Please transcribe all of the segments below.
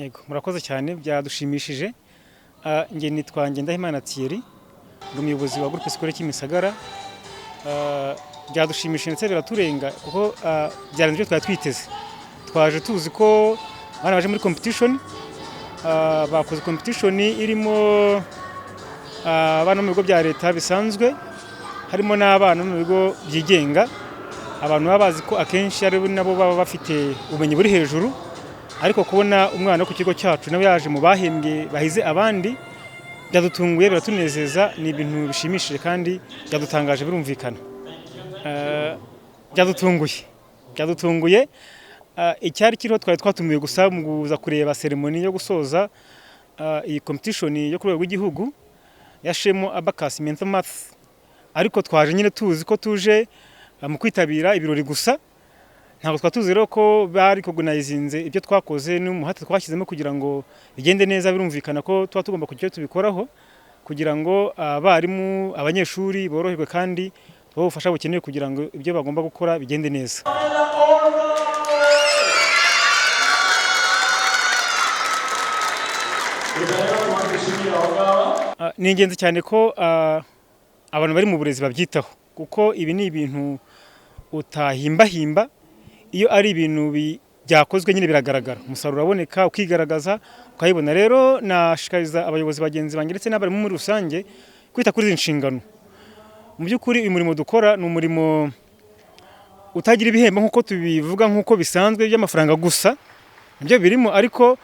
Yego, murakoze cyane byadushimishije. Nge nitwa Ngendahimana Thierry, ndi umuyobozi wa Groupe Scolaire Kimisagara. Byadushimishije ndetse biraturenga kuko byarenze ibyo twari twiteze. Twaje tuzi ko abana baje muri competition, bakoze competition irimo abana mu bigo bya leta bisanzwe, harimo n'abana mu bigo byigenga. Abantu baba bazi ko akenshi ari nabo baba bafite ubumenyi buri hejuru, ariko kubona umwana ku kigo cyacu nawe yaje mu bahembwe bahize abandi byadutunguye, biratunezeza. Ni ibintu bishimishije kandi byadutangaje, birumvikana. Byadutunguye. Icyari kiriho twari twatumiwe gusa mu kuza kureba ceremony yo gusoza iyi competition yo ku rwego rw'igihugu ya Shemo Abacus Mental Math, ariko twaje nyine tuzi ko tuje mu kwitabira ibirori gusa. Ntabwo twatuzi rero ko bari organizinze ibyo twakoze n'umuhate twashyizemo kugira ngo bigende neza. Birumvikana ko tuba tugomba kujya tubikoraho kugira ngo abarimu, abanyeshuri boroherwe kandi babufasha bukenewe kugira ngo ibyo bagomba gukora bigende neza. Ni ingenzi cyane ko abantu bari mu burezi babyitaho, kuko ibi ni ibintu utahimbahimba. Iyo ari ibintu byakozwe nyine biragaragara, umusaruro uraboneka ukigaragaza ukayibona. Rero nashishikariza abayobozi bagenzi banjye ndetse n'abarimu muri rusange kwita kuri izi nshingano. Mu by'ukuri uyu murimo dukora ni umurimo utagira ibihembo nk'uko tubivuga, nk'uko bisanzwe by'amafaranga gusa nibyo birimo, ariko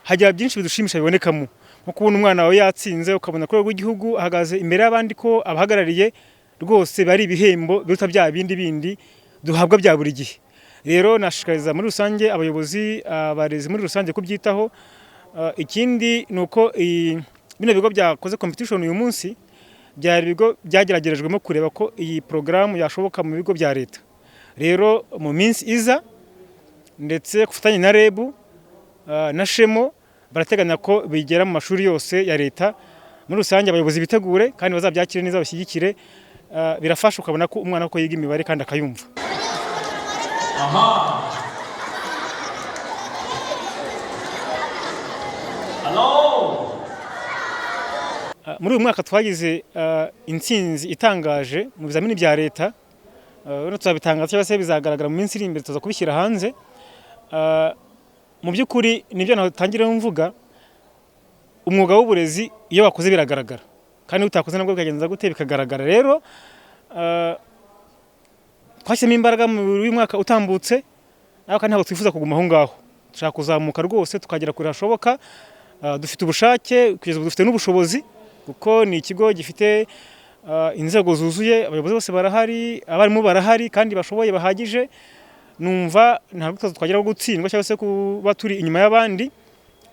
hagira byinshi bidushimisha bibonekamo, nko kubona umwana wawe yatsinze ukabona ku rwego rw'igihugu ahagaze imbere y'abandi ko abahagarariye rwose bari ibihembo biruta bya bindi duhabwa bya buri gihe. Rero nashishikariza muri rusange abayobozi, abarezi muri rusange kubyitaho. Ikindi ni uko bino bigo byakoze competition uyu munsi byari ibigo byageragerejwemo kureba ko iyi porogaramu yashoboka mu bigo bya leta. Rero mu minsi iza ndetse kufatanya na REB na Shemo barateganya ko bigera mu mashuri yose ya leta. Muri rusange abayobozi bitegure kandi bazabyakire neza, bashyigikire. Birafasha ukabona ko umwana ko yiga imibare kandi akayumva. Muri uyu mwaka twagize intsinzi itangaje mu bizamini bya leta. Tuzabitangaza cyangwa se bizagaragara mu minsi iri imbere, tuza kubishyira hanze. Mu by'ukuri nibyo natangira mvuga, umwuga w'uburezi iyo wakoze biragaragara, kandi utakoze nabwo bikagenza gute bikagaragara. Rero twashyizemo imbaraga mu mwaka utambutse, ariko ntabwo twifuza kuguma aho ngaho. Dushaka kuzamuka rwose tukagera kure hashoboka. Dufite ubushake, kugeza ubu dufite n'ubushobozi, kuko ni ikigo gifite inzego zuzuye, abayobozi bose barahari, abarimu barahari kandi bashoboye bahagije. Numva ntabwo twageraho gutsindwa cyangwa se kuba turi inyuma y'abandi.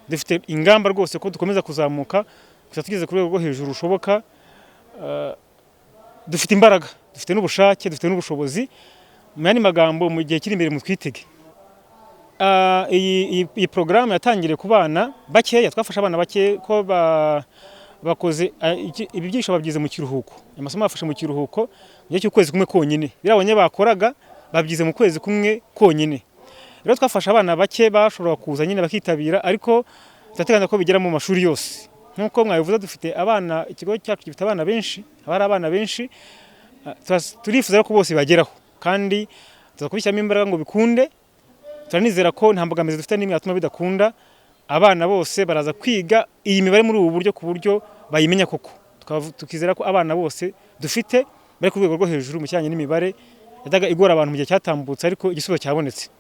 Dufite ingamba rwose ko dukomeza kuzamuka kugira tugeze ku rwego rwo hejuru rushoboka. Dufite imbaraga, dufite n'ubushake, dufite n'ubushobozi. Mu yandi magambo, mu gihe kiri imbere mutwitege. Iyi porogaramu yatangiriye ku bana bakeya. Twafashe abana bake ko bakoze ibi byinshi babyize mu kiruhuko. Amasomo bafashe mu kiruhuko mu gihe cy'ukwezi kumwe konyine. Birabonye bakoraga babyize mu kwezi kumwe konyine. Rero twafashe abana bake bashobora kuza nyine bakitabira, ariko turateganya ko bigera mu mashuri yose. Nk'uko mwabivuze, dufite abana, ikigo cyacu gifite abana benshi, abari abana benshi. Turifuza ko bose bageraho kandi tuzakubishyiramo imbaraga ngo bikunde. Turanizera ko nta mbogamizi dufite n'imwe yatuma bidakunda. Abana bose baraza kwiga iyi mibare muri ubu buryo, ku buryo bayimenya koko. Tukizera ko abana bose dufite bari ku rwego rwo hejuru mu kijyanye n'imibare yajyaga igora abantu mu gihe cyatambutse, ariko igisubizo cyabonetse.